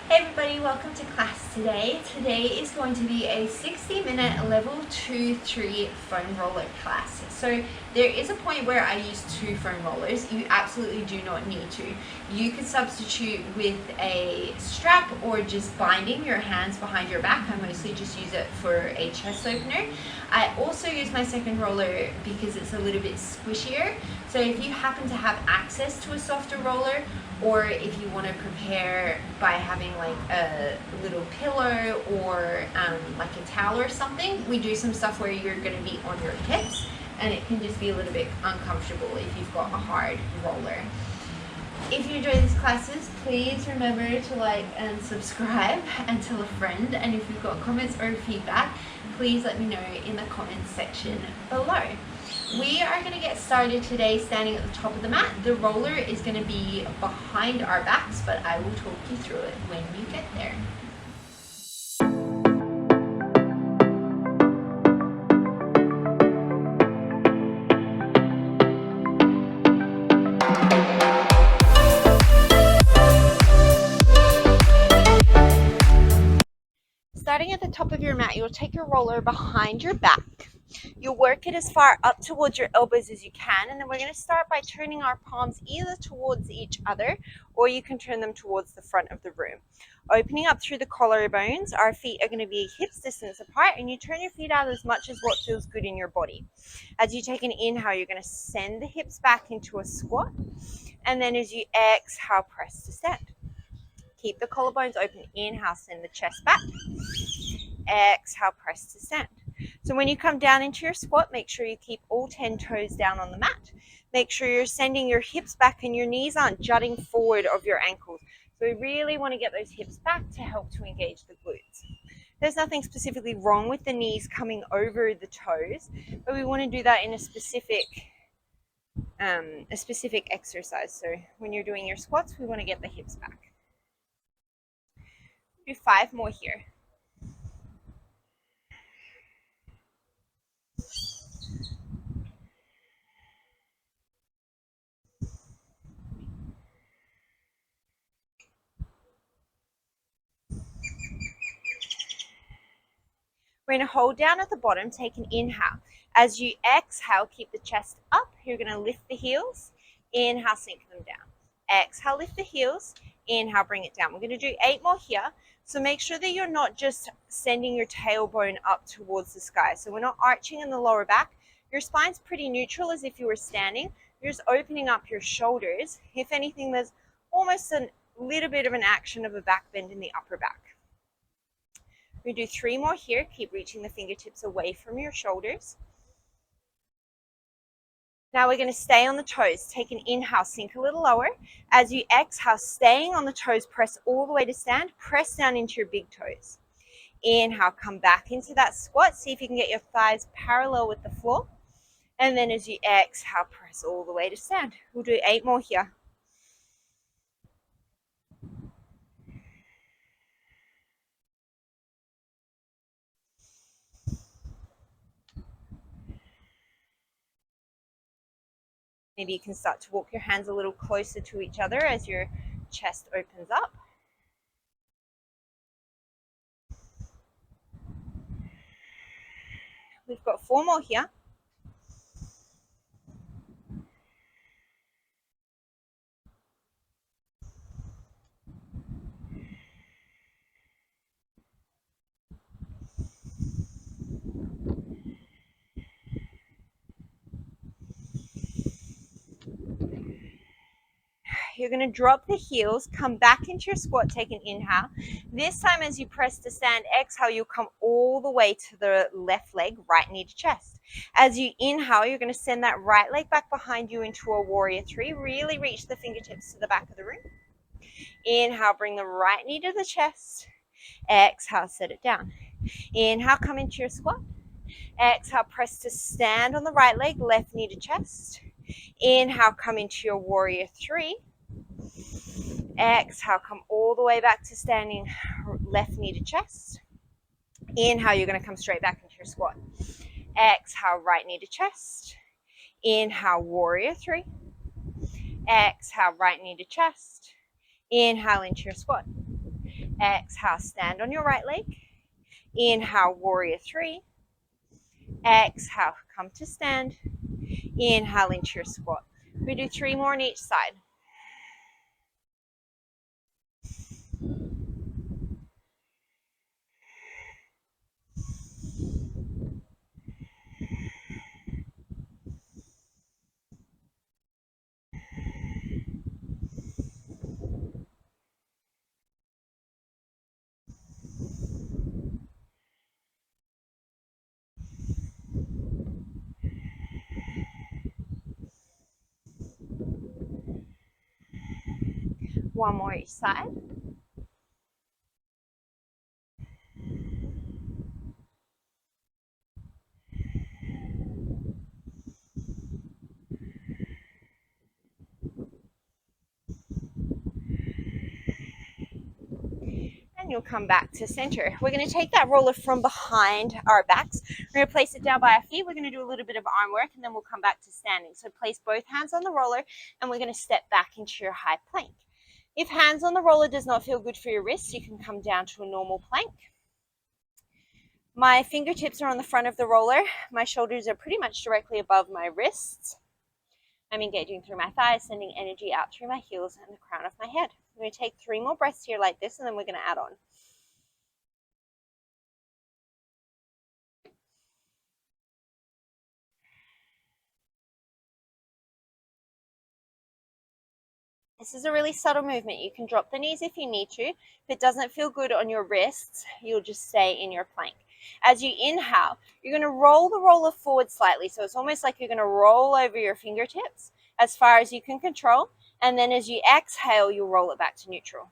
Hey everybody, welcome to class today. Today is going to be a 60-minute level 2-3 foam roller class. So there is a point where I use 2 foam rollers. You absolutely do not need to. You could substitute with a strap or just binding your hands behind your back. I mostly just use it for a chest opener. I also use my second roller because it's a little bit squishier. So if you happen to have access to a softer roller, or if you want to prepare by having like a little pillow or like a towel or something, we do some stuff where you're going to be on your hips and it can just be a little bit uncomfortable if you've got a hard roller. If you enjoy these classes, please remember to like and subscribe and tell a friend. And if you've got comments or feedback, please let me know in the comments section below. We are going to get started today standing at the top of the mat. The roller is going to be behind our backs, but I will talk you through it when we get there. Starting at the top of your mat, you'll take your roller behind your back. You'll work it as far up towards your elbows as you can, and then we're going to start by turning our palms either towards each other, or you can turn them towards the front of the room. Opening up through the collarbones, our feet are going to be hips distance apart, and you turn your feet out as much as what feels good in your body. As you take an inhale, you're going to send the hips back into a squat, and then as you exhale, press to stand. Keep the collarbones open. Inhale, send the chest back. Exhale, press to stand. So when you come down into your squat, make sure you keep all 10 toes down on the mat. Make sure you're sending your hips back and your knees aren't jutting forward of your ankles. So we really want to get those hips back to help to engage the glutes. There's nothing specifically wrong with the knees coming over the toes, but we want to do that in a specific exercise. So when you're doing your squats, we want to get the hips back. Do 5 more here. We're going to hold down at the bottom, take an inhale. As you exhale, keep the chest up. You're going to lift the heels. Inhale, sink them down. Exhale, lift the heels. Inhale, bring it down. We're going to do 8 more here. So make sure that you're not just sending your tailbone up towards the sky. So we're not arching in the lower back. Your spine's pretty neutral as if you were standing. You're just opening up your shoulders. If anything, there's almost a little bit of an action of a back bend in the upper back. We do 3 more here. Keep reaching the fingertips away from your shoulders. Now we're going to stay on the toes. Take an inhale, sink a little lower. As you exhale, staying on the toes, press all the way to stand. Press down into your big toes. Inhale, come back into that squat. See if you can get your thighs parallel with the floor. And then as you exhale, press all the way to stand. We'll do 8 more here. Maybe you can start to walk your hands a little closer to each other as your chest opens up. We've got 4 more here. You're going to drop the heels, come back into your squat, take an inhale. This time as you press to stand, exhale, you'll come all the way to the left leg, right knee to chest. As you inhale, you're going to send that right leg back behind you into a warrior 3. Really reach the fingertips to the back of the room. Inhale, bring the right knee to the chest. Exhale, set it down. Inhale, come into your squat. Exhale, press to stand on the right leg, left knee to chest. Inhale, come into your warrior 3. Exhale, come all the way back to standing, left knee to chest. Inhale, you're going to come straight back into your squat. Exhale, right knee to chest. Inhale, warrior 3. Exhale, right knee to chest. Inhale into your squat. Exhale, stand on your right leg. Inhale, warrior three. Exhale, come to stand. Inhale into your squat. We do 3 more on each side. One more each side. And you'll come back to center. We're going to take that roller from behind our backs. We're going to place it down by our feet. We're going to do a little bit of arm work, and then we'll come back to standing. So place both hands on the roller, and we're going to step back into your high plank. If hands on the roller does not feel good for your wrists, you can come down to a normal plank. My fingertips are on the front of the roller. My shoulders are pretty much directly above my wrists. I'm engaging through my thighs, sending energy out through my heels and the crown of my head. I'm going to take 3 more breaths here like this, and then we're going to add on. This is a really subtle movement. You can drop the knees if you need to. If it doesn't feel good on your wrists, you'll just stay in your plank. As you inhale, you're going to roll the roller forward slightly. So it's almost like you're going to roll over your fingertips as far as you can control. And then as you exhale, you'll roll it back to neutral.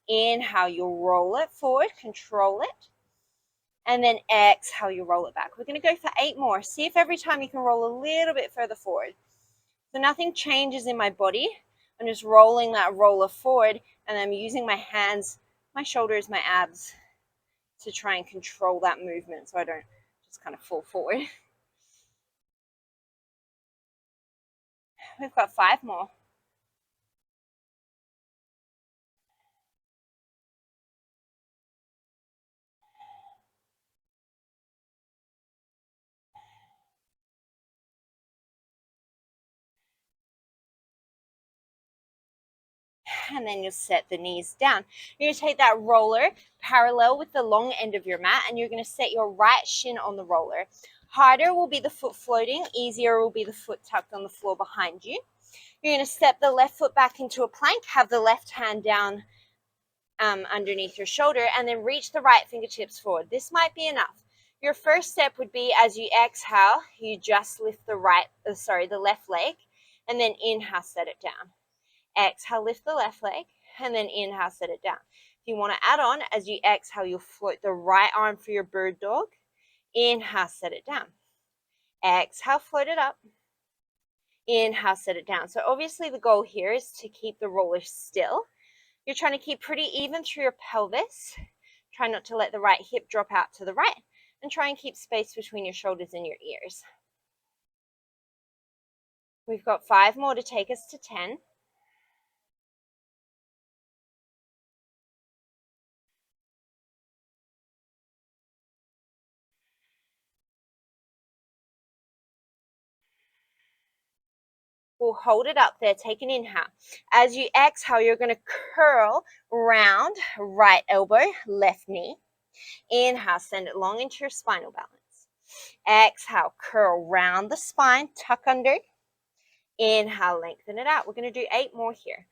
Inhale, you'll roll it forward, control it. And then exhale, you roll it back. We're going to go for 8 more. See if every time you can roll a little bit further forward. So nothing changes in my body. I'm just rolling that roller forward, and I'm using my hands, my shoulders, my abs to try and control that movement so I don't just kind of fall forward. We've got 5 more. And then you'll set the knees down. You're going to take that roller parallel with the long end of your mat, and you're going to set your right shin on the roller. Harder will be the foot floating, easier will be the foot tucked on the floor behind you. You're going to step the left foot back into a plank, have the left hand down underneath your shoulder, and then reach the right fingertips forward. This might be enough. Your first step would be, as you exhale, you just lift the left leg, and then inhale, set it down. Exhale, lift the left leg, and then inhale, set it down. If you want to add on, as you exhale, you'll float the right arm for your bird dog. Inhale, set it down. Exhale, float it up. Inhale, set it down. So obviously the goal here is to keep the roller still. You're trying to keep pretty even through your pelvis. Try not to let the right hip drop out to the right, and try and keep space between your shoulders and your ears. We've got 5 more to take us to 10. We'll hold it up there, take an inhale. As you exhale, you're going to curl round, right elbow, left knee. Inhale, send it long into your spinal balance. Exhale, curl round the spine, tuck under. Inhale, lengthen it out. We're going to do 8 more here.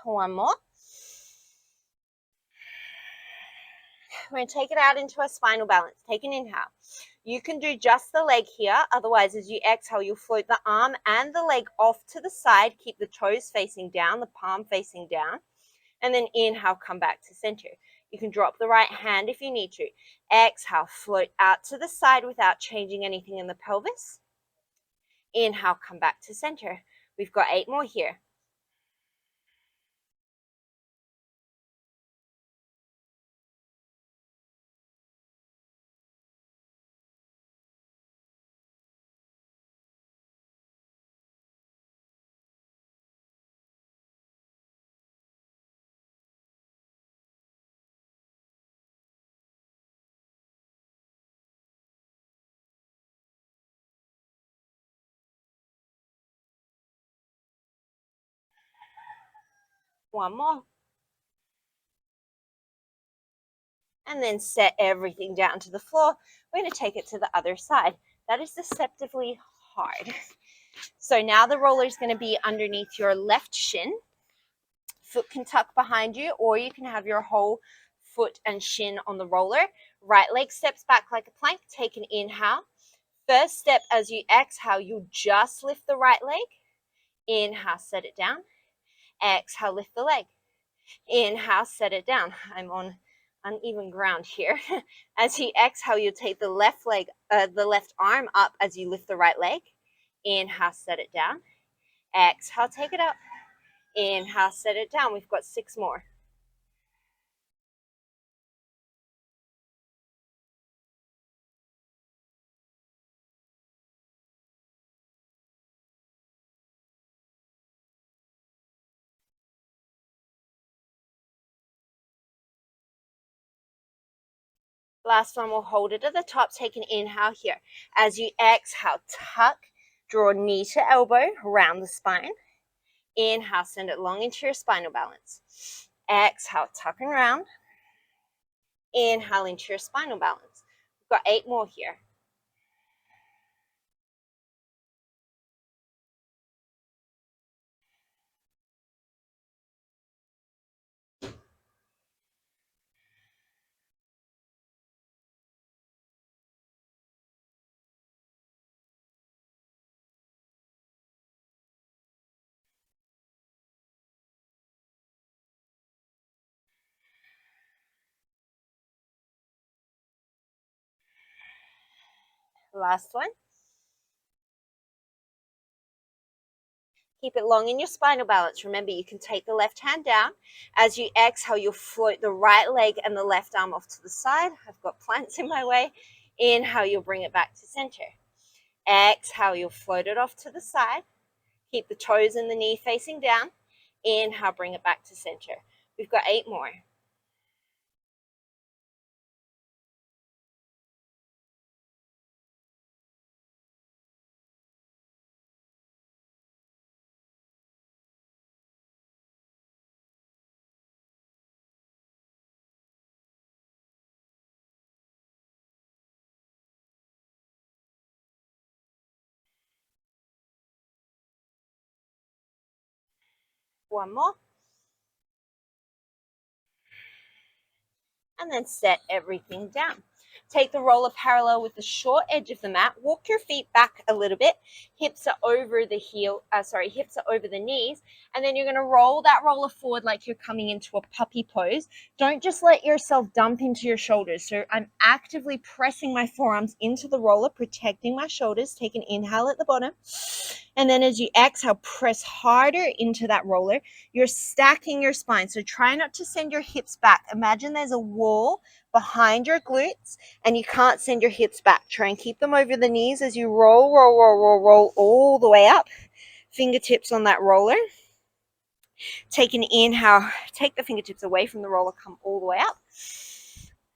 One more. We're going to take it out into a spinal balance. Take an inhale. You can do just the leg here. Otherwise, as you exhale, you'll float the arm and the leg off to the side. Keep the toes facing down, the palm facing down. And then inhale, come back to center. You can drop the right hand if you need to. Exhale, float out to the side without changing anything in the pelvis. Inhale, come back to center. We've got 8 more here. One more. And then set everything down to the floor. We're going to take it to the other side. That is deceptively hard. So now the roller is going to be underneath your left shin. Foot can tuck behind you, or you can have your whole foot and shin on the roller. Right leg steps back like a plank. Take an inhale. First step, as you exhale, you just lift the right leg. Inhale, set it down. Exhale, lift the leg. Inhale, set it down. I'm on uneven ground here. As you exhale, you take the left leg, the left arm up as you lift the right leg. Inhale, set it down. Exhale, take it up. Inhale, set it down. We've got 6 more. Last one, we'll hold it at the top. Take an inhale here. As you exhale, tuck, draw knee to elbow, round the spine. Inhale, send it long into your spinal balance. Exhale, tuck and round. Inhale into your spinal balance. We've got 8 more here. Last one. Keep it long in your spinal balance. Remember, you can take the left hand down. As you exhale, you'll float the right leg and the left arm off to the side. I've got plants in my way. Inhale, you'll bring it back to center. Exhale, you'll float it off to the side. Keep the toes and the knee facing down. Inhale, bring it back to center. We've got 8 more. One more. And then set everything down. Take the roller parallel with the short edge of the mat. Walk your feet back a little bit. Hips are over the hips are over the knees. And then you're going to roll that roller forward like you're coming into a puppy pose. Don't just let yourself dump into your shoulders. So I'm actively pressing my forearms into the roller, protecting my shoulders. Take an inhale at the bottom. And then as you exhale, press harder into that roller. You're stacking your spine. So try not to send your hips back. Imagine there's a wall behind your glutes and you can't send your hips back. Try and keep them over the knees as you roll, roll, roll, roll, roll all the way up. Fingertips on that roller. Take an inhale, take the fingertips away from the roller, come all the way up.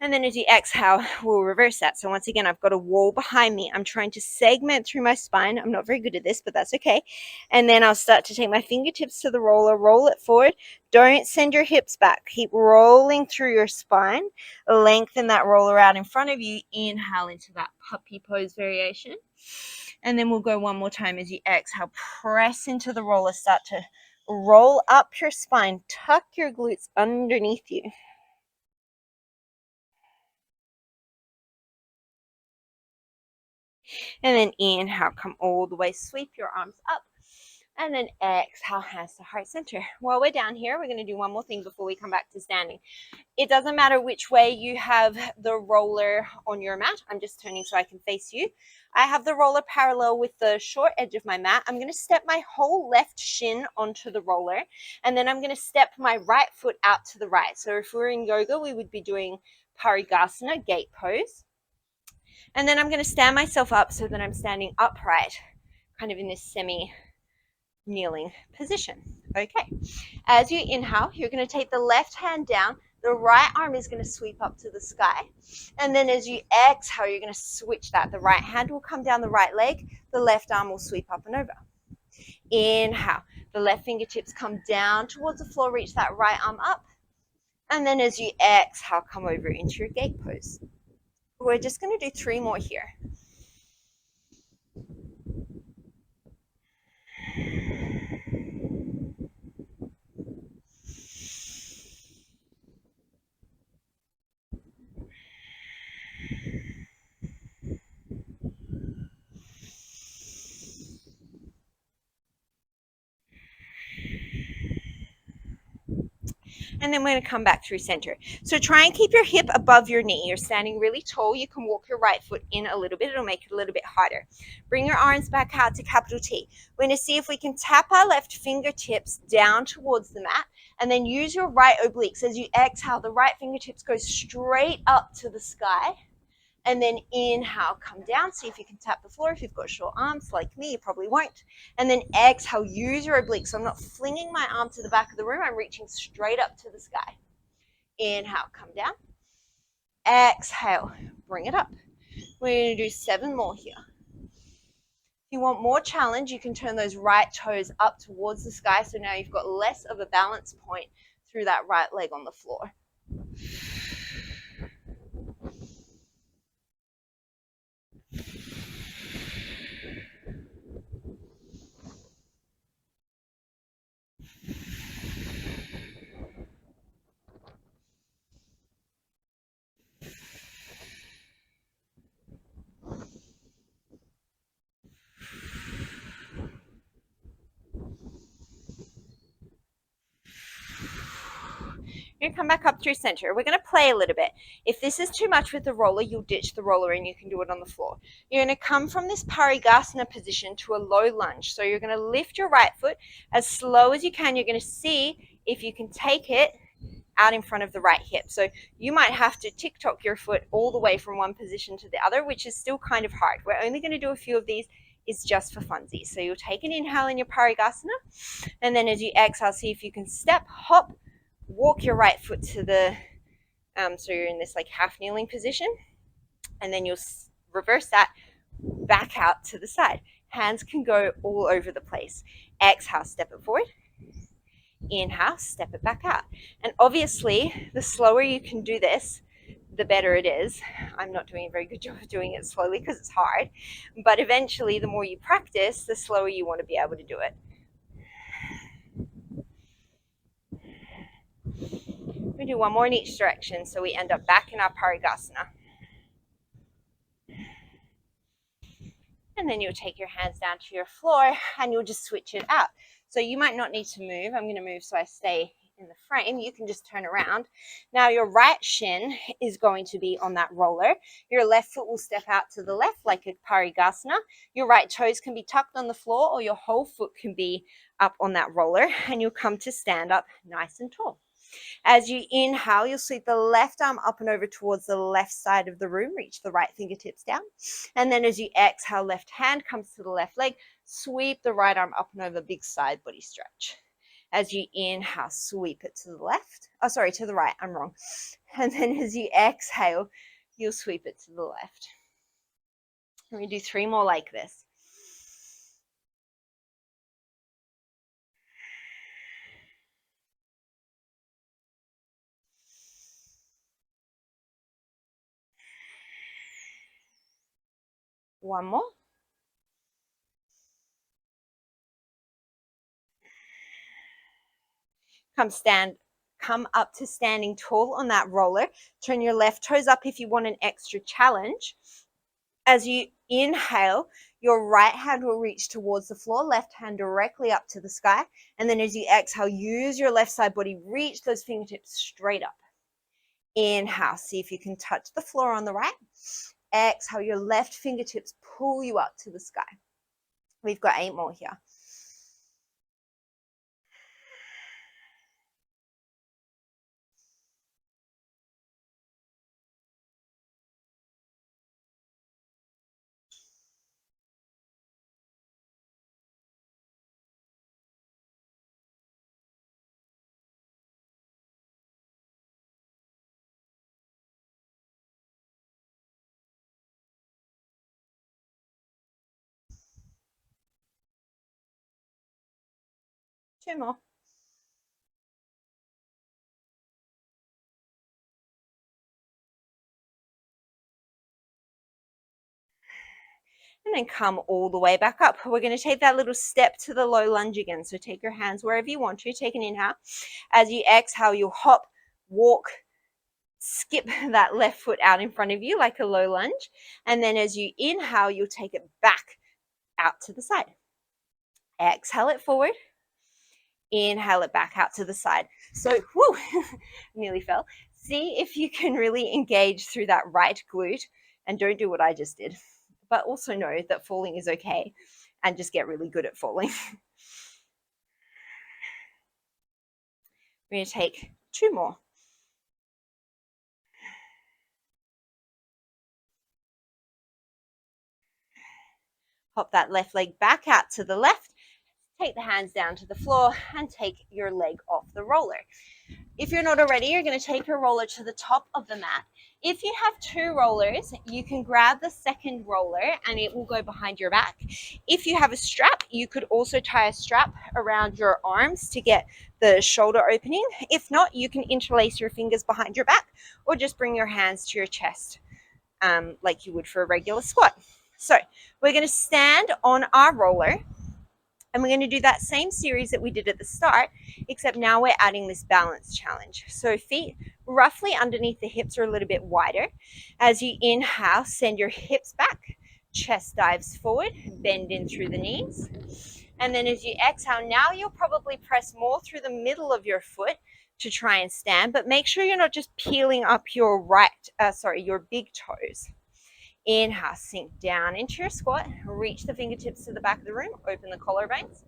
And then as you exhale, we'll reverse that. So once again, I've got a wall behind me. I'm trying to segment through my spine. I'm not very good at this, but that's okay. And then I'll start to take my fingertips to the roller, roll it forward. Don't send your hips back. Keep rolling through your spine. Lengthen that roller out in front of you. Inhale into that puppy pose variation. And then we'll go one more time as you exhale. Press into the roller. Start to roll up your spine. Tuck your glutes underneath you. And then inhale, come all the way, sweep your arms up. And then exhale, hands to heart center. While we're down here, we're going to do one more thing before we come back to standing. It doesn't matter which way you have the roller on your mat. I'm just turning so I can face you. I have the roller parallel with the short edge of my mat. I'm going to step my whole left shin onto the roller, and then I'm going to step my right foot out to the right. So if we're in yoga, we would be doing Parigasana, gate pose. And then I'm going to stand myself up so that I'm standing upright, kind of in this semi-kneeling position. Okay. As you inhale, you're going to take the left hand down. The right arm is going to sweep up to the sky. And then as you exhale, you're going to switch that. The right hand will come down the right leg. The left arm will sweep up and over. Inhale. The left fingertips come down towards the floor. Reach that right arm up. And then as you exhale, come over into your gate pose. We're just going to do 3 more here. And then we're going to come back through center. So try and keep your hip above your knee. You're standing really tall. You can walk your right foot in a little bit. It'll make it a little bit harder. Bring your arms back out to capital T. We're going to see if we can tap our left fingertips down towards the mat, and then use your right obliques. As you exhale, the right fingertips go straight up to the sky. And then inhale, come down. See if you can tap the floor. If you've got short arms like me, you probably won't. And then exhale, use your obliques. So I'm not flinging my arm to the back of the room. I'm reaching straight up to the sky. Inhale, come down. Exhale, bring it up. We're going to do 7 more here. If you want more challenge, you can turn those right toes up towards the sky. So now you've got less of a balance point through that right leg on the floor. You're going to come back up through center. We're going to play a little bit. If this is too much with the roller, you'll ditch the roller and you can do it on the floor. You're going to come from this Parigasana position to a low lunge. So you're going to lift your right foot as slow as you can. You're going to see if you can take it out in front of the right hip. So you might have to tick-tock your foot all the way from one position to the other, which is still kind of hard. We're only going to do a few of these. Is just for funsies. So you'll take an inhale in your Parigasana, and then as you exhale, see if you can step, hop, walk your right foot to the, so you're in this like half kneeling position, and then you'll reverse that back out to the side. Hands can go all over the place. Exhale, step it forward. Inhale, step it back out. And obviously, the slower you can do this, the better it is. I'm not doing a very good job of doing it slowly because it's hard, but eventually the more you practice, the slower you want to be able to do it. We do 1 more in each direction so we end up back in our Parigasana. And then you'll take your hands down to your floor and you'll just switch it out. So you might not need to move. I'm going to move so I stay in the frame. You can just turn around. Now your right shin is going to be on that roller. Your left foot will step out to the left like a Parigasana. Your right toes can be tucked on the floor, or your whole foot can be up on that roller, and you'll come to stand up nice and tall. As you inhale, you'll sweep the left arm up and over towards the left side of the room. Reach the right fingertips down. And then as you exhale, left hand comes to the left leg. Sweep the right arm up and over, big side body stretch. As you inhale, sweep it to the left. Oh, sorry, to the right. I'm wrong. And then as you exhale, you'll sweep it to the left. And we do 3 more like this. One more. Come up to standing tall on that roller. Turn your left toes up if you want an extra challenge. As you inhale, Your right hand will reach towards the floor, left hand directly up to the sky. And then as you exhale, use your left side body, reach those fingertips straight up. Inhale, see if you can touch the floor on the right. Exhale, your left fingertips pull you up to the sky. We've got 8 more here. Two more. And then come all the way back up. We're going to take that little step to the low lunge again. So take your hands wherever you want to. Take an inhale. As you exhale, you'll hop, walk, skip that left foot out in front of you like a low lunge. And then as you inhale, you'll take it back out to the side. Exhale it forward. Inhale it back out to the side. So, whoo, nearly fell. See if you can really engage through that right glute and don't do what I just did. But also know that falling is okay and just get really good at falling. We're going to take 2 more. Hop that left leg back out to the left. Take the hands down to the floor and take your leg off the roller. If you're not already, you're going to take your roller to the top of the mat. If you have 2 rollers, you can grab the second roller and it will go behind your back. If you have a strap, you could also tie a strap around your arms to get the shoulder opening. If not, you can interlace your fingers behind your back or just bring your hands to your chest like you would for a regular squat. So we're going to stand on our roller. And we're going to do that same series that we did at the start, except now we're adding this balance challenge. So feet roughly underneath the hips are a little bit wider. As you inhale, send your hips back, chest dives forward, bend in through the knees. And then as you exhale, now you'll probably press more through the middle of your foot to try and stand, but make sure you're not just peeling up your your big toes. Inhale, sink down into your squat, reach the fingertips to the back of the room, open the collarbones.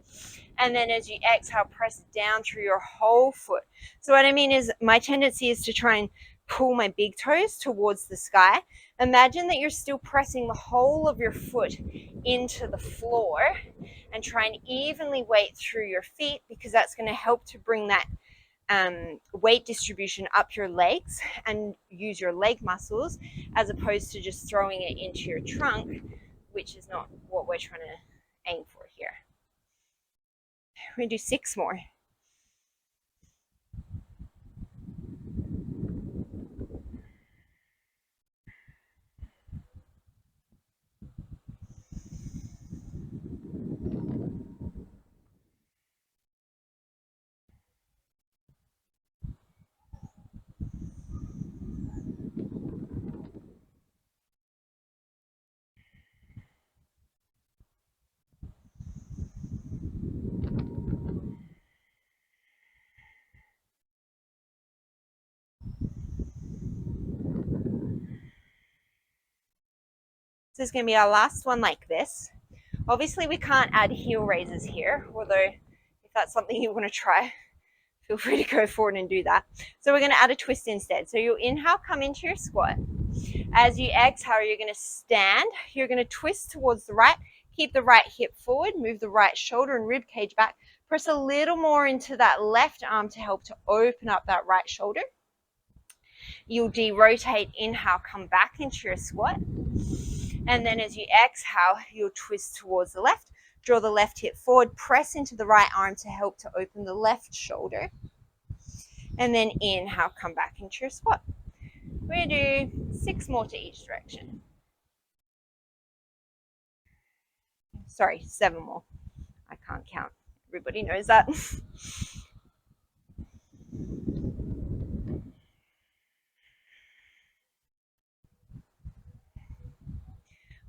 And then as you exhale, press down through your whole foot. So what I mean is my tendency is to try and pull my big toes towards the sky. Imagine that you're still pressing the whole of your foot into the floor and try and evenly weight through your feet, because that's going to help to bring that weight distribution up your legs and use your leg muscles, as opposed to just throwing it into your trunk, which is not what we're trying to aim for here. We're going to do 6 more. This is going to be our last one like this. Obviously, we can't add heel raises here, although if that's something you want to try, feel free to go forward and do that. So we're going to add a twist instead. So you'll inhale, come into your squat. As you exhale, you're going to stand. You're going to twist towards the right. Keep the right hip forward. Move the right shoulder and rib cage back. Press a little more into that left arm to help to open up that right shoulder. You'll de-rotate, inhale, come back into your squat. And then as you exhale, you'll twist towards the left. Draw the left hip forward. Press into the right arm to help to open the left shoulder. And then inhale, come back into your squat. We're going to do 6 more to each direction. Sorry, 7 more. I can't count. Everybody knows that.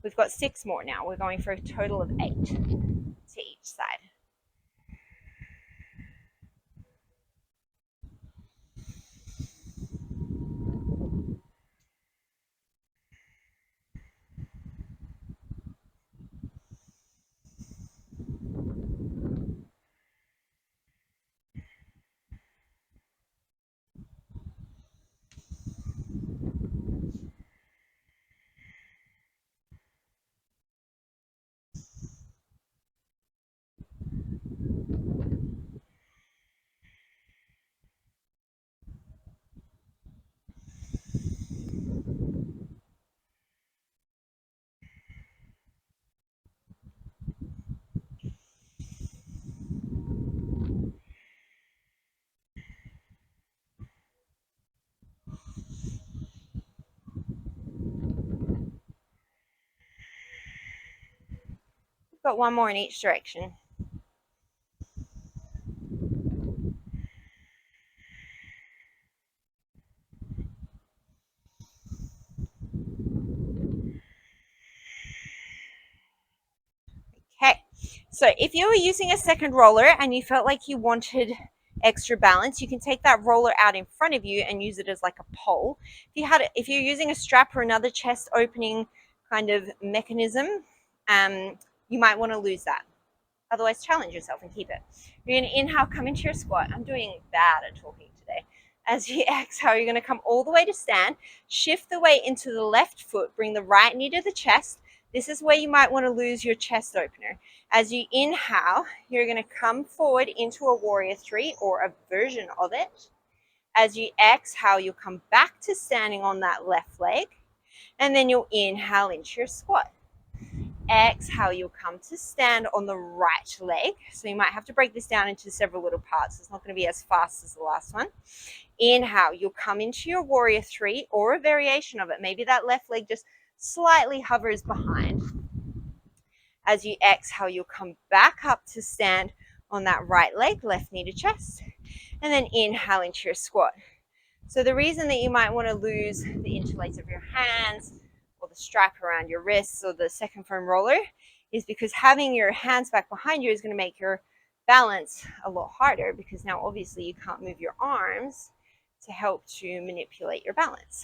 We've got 6 more now. We're going for a total of 8 to each side. We've got 1 more in each direction. Okay, so if you were using a second roller and you felt like you wanted extra balance, you can take that roller out in front of you and use it as like a pole. If you're using a strap or another chest opening kind of mechanism, you might want to lose that. Otherwise, challenge yourself and keep it. You're going to inhale, come into your squat. I'm doing bad at talking today. As you exhale, you're going to come all the way to stand. Shift the weight into the left foot. Bring the right knee to the chest. This is where you might want to lose your chest opener. As you inhale, you're going to come forward into a warrior three or a version of it. As you exhale, you'll come back to standing on that left leg. And then you'll inhale into your squat. Exhale, you'll come to stand on the right leg. So you might have to break this down into several little parts. It's not going to be as fast as the last one. Inhale, you'll come into your warrior three or a variation of it. Maybe that left leg just slightly hovers behind. As you exhale, you'll come back up to stand on that right leg, left knee to chest, and then inhale into your squat. So the reason that you might want to lose the interlace of your hands or the strap around your wrists or the second foam roller is because having your hands back behind you is going to make your balance a lot harder, because now obviously you can't move your arms to help to manipulate your balance.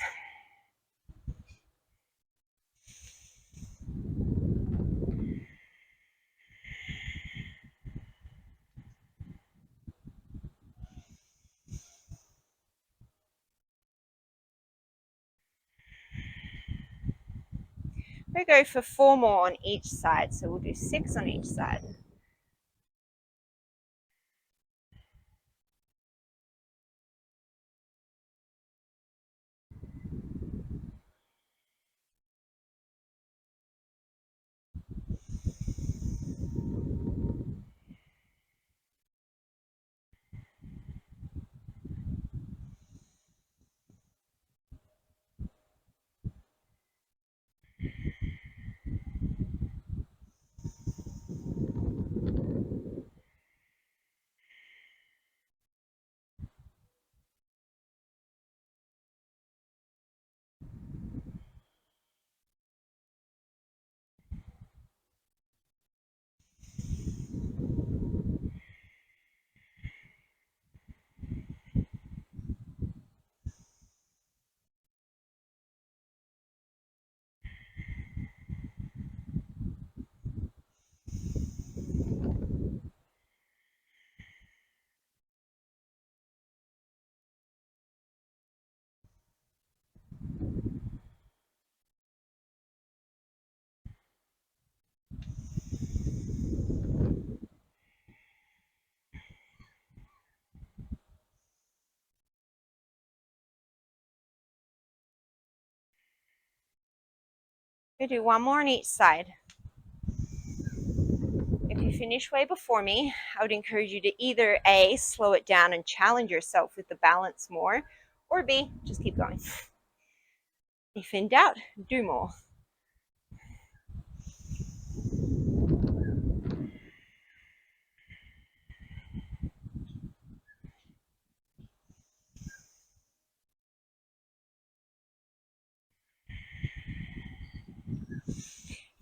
We'll go for 4 more on each side, so we'll do 6 on each side. We'll do 1 more on each side. If you finish way before me, I would encourage you to either A, slow it down and challenge yourself with the balance more, or B, just keep going. If in doubt, do more.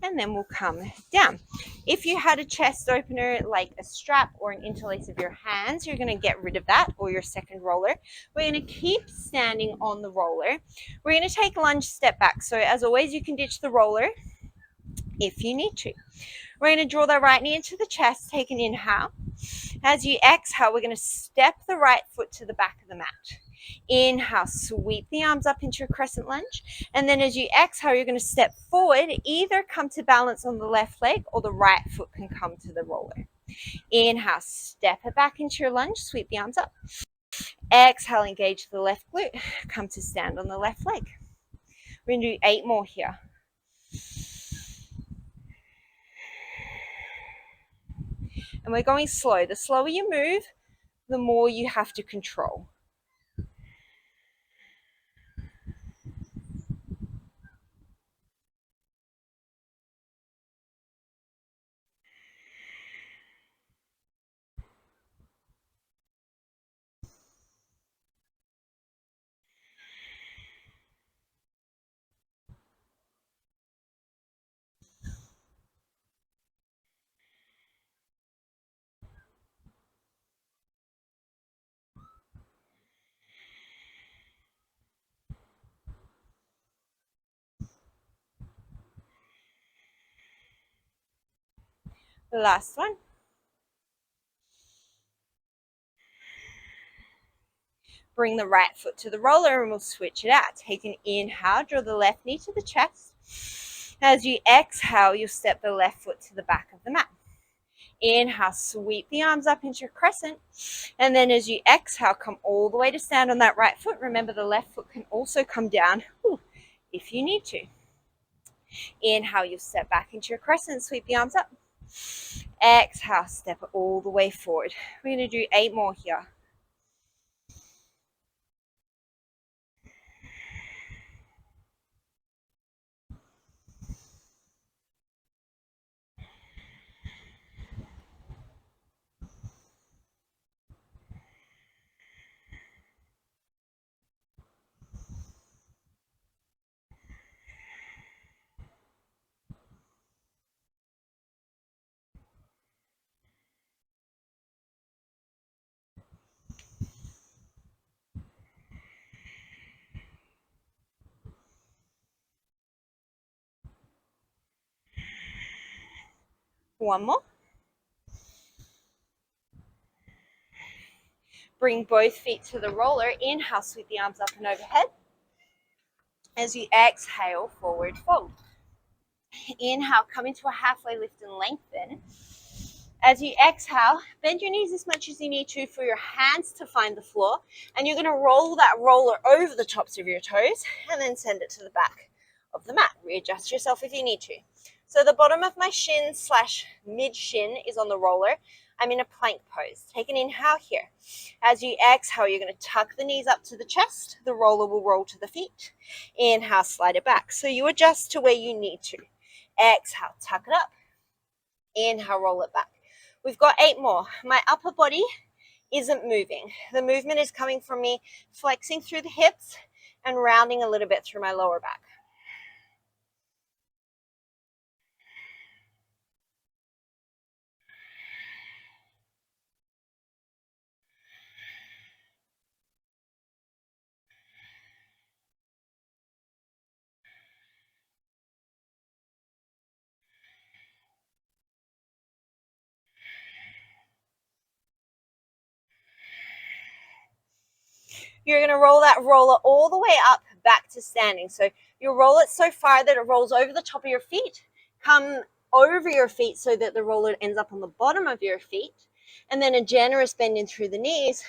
and then we'll come down. If you had a chest opener like a strap or an interlace of your hands, you're going to get rid of that, or your second roller. We're going to keep standing on the roller. We're going to take lunge step back. So as always, you can ditch the roller if you need to. We're going to draw that right knee into the chest, take an inhale. As you exhale, we're going to step the right foot to the back of the mat. Inhale, sweep the arms up into a crescent lunge. And then as you exhale, you're going to step forward, either come to balance on the left leg or the right foot can come to the roller. Inhale, step it back into your lunge, sweep the arms up. Exhale, engage the left glute, come to stand on the left leg. We're going to do 8 more here. And we're going slow. The slower you move, the more you have to control. The last one. Bring the right foot to the roller and we'll switch it out. Take an inhale, draw the left knee to the chest. As you exhale, you'll step the left foot to the back of the mat. Inhale, sweep the arms up into a crescent. And then as you exhale, come all the way to stand on that right foot. Remember, the left foot can also come down if you need to. Inhale, you'll step back into your crescent, sweep the arms up. Exhale, step it all the way forward. We're going to do 8 more here. One more. Bring both feet to the roller. Inhale, sweep the arms up and overhead. As you exhale, forward fold. Inhale, come into a halfway lift and lengthen. As you exhale, bend your knees as much as you need to for your hands to find the floor. And you're going to roll that roller over the tops of your toes and then send it to the back of the mat. Readjust yourself if you need to. So the bottom of my shin / mid shin is on the roller. I'm in a plank pose. Take an inhale here. As you exhale, you're going to tuck the knees up to the chest. The roller will roll to the feet. Inhale, slide it back. So you adjust to where you need to. Exhale, tuck it up. Inhale, roll it back. We've got 8 more. My upper body isn't moving. The movement is coming from me flexing through the hips and rounding a little bit through my lower back. You're going to roll that roller all the way up back to standing. So you roll it so far that it rolls over the top of your feet. Come over your feet so that the roller ends up on the bottom of your feet. And then a generous bend in through the knees.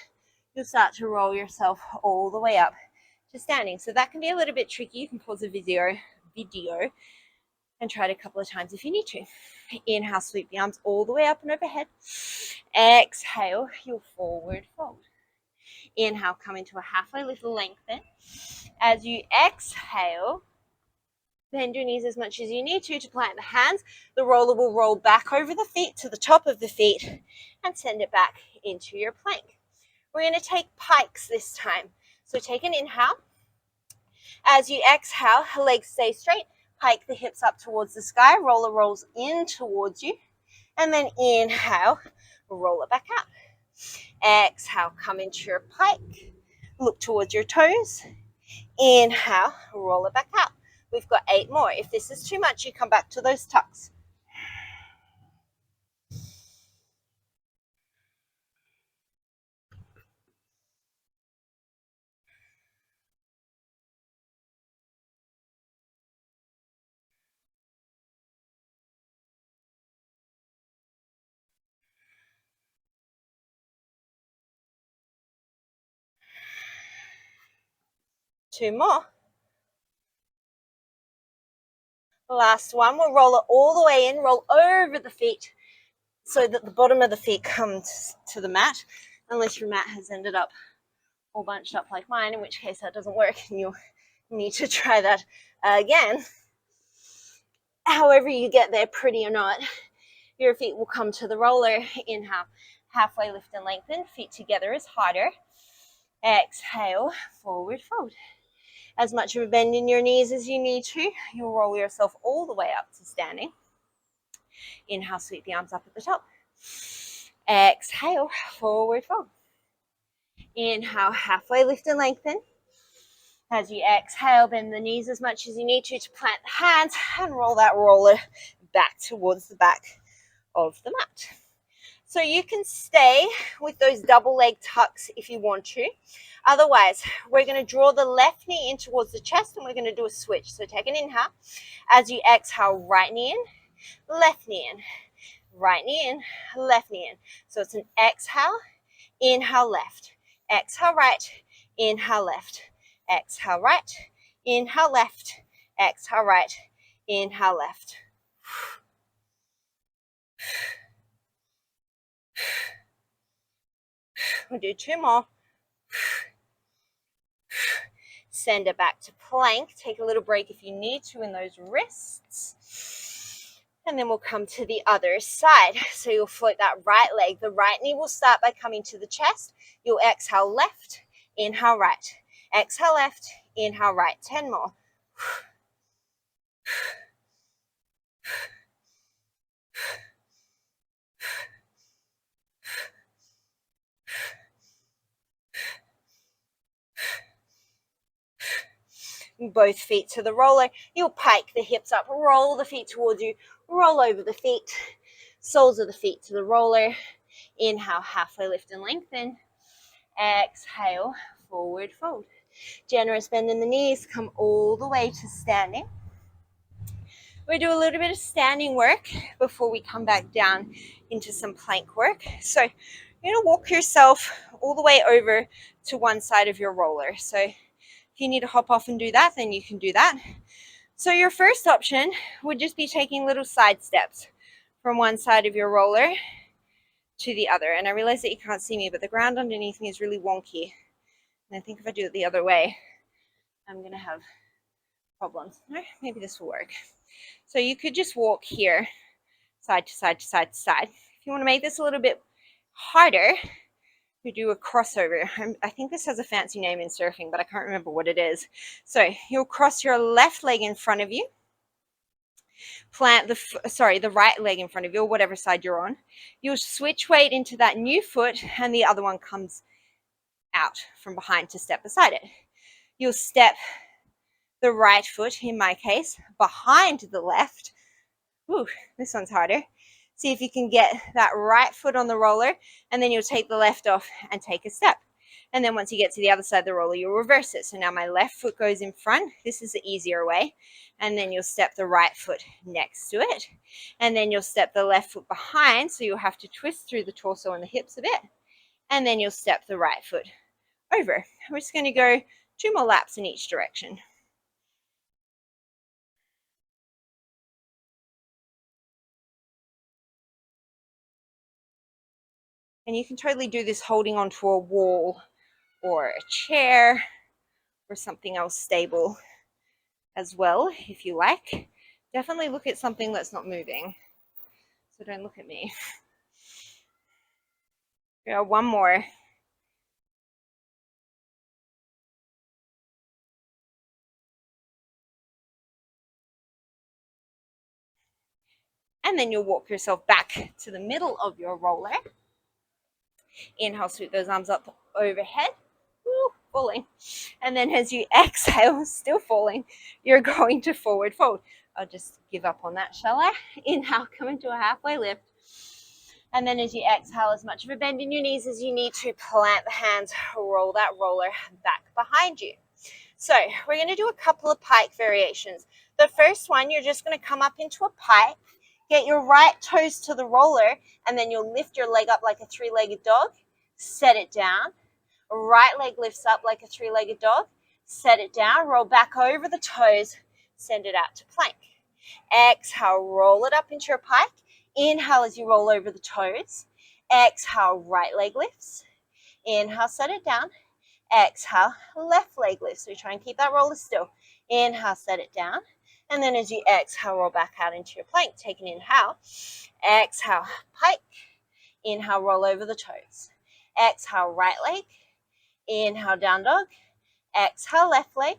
You'll start to roll yourself all the way up to standing. So that can be a little bit tricky. You can pause the video and try it a couple of times if you need to. Inhale, sweep the arms all the way up and overhead. Exhale, you'll forward fold. Inhale, come into a halfway lift, lengthen. As you exhale, bend your knees as much as you need to plant the hands. The roller will roll back over the feet to the top of the feet and send it back into your plank. We're going to take pikes this time. So take an inhale. As you exhale, legs stay straight. Hike the hips up towards the sky. Roller rolls in towards you. And then inhale, roll it back out. Exhale, come into your pike. Look towards your toes. Inhale, roll it back out. We've got 8 more. If this is too much, you come back to those tucks. Two more. Last one. We'll roll it all the way in, roll over the feet so that the bottom of the feet comes to the mat, unless your mat has ended up all bunched up like mine, in which case that doesn't work and you'll need to try that again. However you get there, pretty or not, your feet will come to the roller. Inhale, halfway lift and lengthen. Feet together is harder. Exhale, forward fold. As much of a bend in your knees as you need to. You'll roll yourself all the way up to standing. Inhale, sweep the arms up at the top. Exhale, forward fold. Inhale, halfway lift and lengthen. As you exhale, bend the knees as much as you need to plant the hands and roll that roller back towards the back of the mat. So you can stay with those double leg tucks if you want to. Otherwise, we're going to draw the left knee in towards the chest and we're going to do a switch. So take an inhale. As you exhale, right knee in, left knee in, right knee in, left knee in. So it's an exhale, inhale left, exhale right, inhale left, exhale right, inhale left, exhale right, inhale left. We'll do 2 more. Send it back to plank. Take a little break if you need to in those wrists. And then we'll come to the other side. So you'll float that right leg. The right knee will start by coming to the chest. You'll exhale left, inhale right. Exhale left, inhale right. 10 more. Both feet to the roller. You'll pike the hips up, roll the feet towards you, roll over the feet, soles of the feet to the roller. Inhale, halfway lift and lengthen. Exhale, forward fold. Generous bend in the knees, come all the way to standing. We do a little bit of standing work before we come back down into some plank work. So you're going to walk yourself all the way over to one side of your roller. So if you need to hop off and do that, then you can do that. So your first option would just be taking little side steps from one side of your roller to the other. And I realize that you can't see me, but the ground underneath me is really wonky. And I think if I do it the other way, I'm going to have problems. Maybe this will work. So you could just walk here, side to side to side to side. If you want to make this a little bit harder, you do a crossover. I think this has a fancy name in surfing, but I can't remember what it is. So you'll cross your left leg in front of you, plant the right leg in front of you, or whatever side you're on. You'll switch weight into that new foot, and the other one comes out from behind to step beside it. You'll step the right foot, in my case, behind the left. Ooh, this one's harder. See if you can get that right foot on the roller, and then you'll take the left off and take a step. And then once you get to the other side of the roller, you'll reverse it. So now my left foot goes in front. This is the easier way. And then you'll step the right foot next to it. And then you'll step the left foot behind. So you'll have to twist through the torso and the hips a bit. And then you'll step the right foot over. We're just going to go 2 more laps in each direction. And you can totally do this holding onto a wall or a chair or something else stable as well, if you like. Definitely look at something that's not moving. So don't look at me. Yeah, 1 more. And then you'll walk yourself back to the middle of your roller. Inhale, sweep those arms up overhead. Woo, falling. And then as you exhale, still falling, you're going to forward fold. I'll just give up on that, shall I? Inhale, come into a halfway lift. And then as you exhale, as much of a bend in your knees as you need to, plant the hands, roll that roller back behind you. So we're going to do a couple of pike variations. The first one, you're just going to come up into a pike, get your right toes to the roller, and then you'll lift your leg up like a three-legged dog, set it down. Right leg lifts up like a three-legged dog, set it down, roll back over the toes, send it out to plank. Exhale, roll it up into your pike. Inhale as you roll over the toes. Exhale, right leg lifts. Inhale, set it down. Exhale, left leg lifts. So try and keep that roller still. Inhale, set it down. And then as you exhale, roll back out into your plank. Take an inhale. Exhale, pike. Inhale, roll over the toes. Exhale, right leg. Inhale, down dog. Exhale, left leg.